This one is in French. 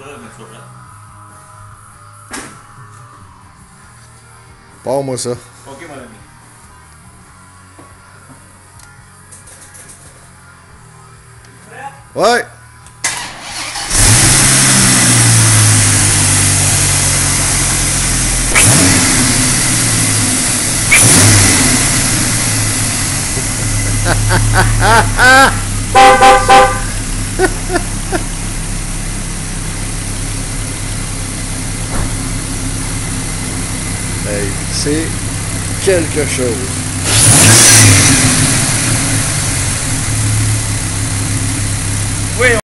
diras, mais tu vas prêt. Pars-moi ça. Ok, mon ami. Ouais! Hey, c'est quelque chose.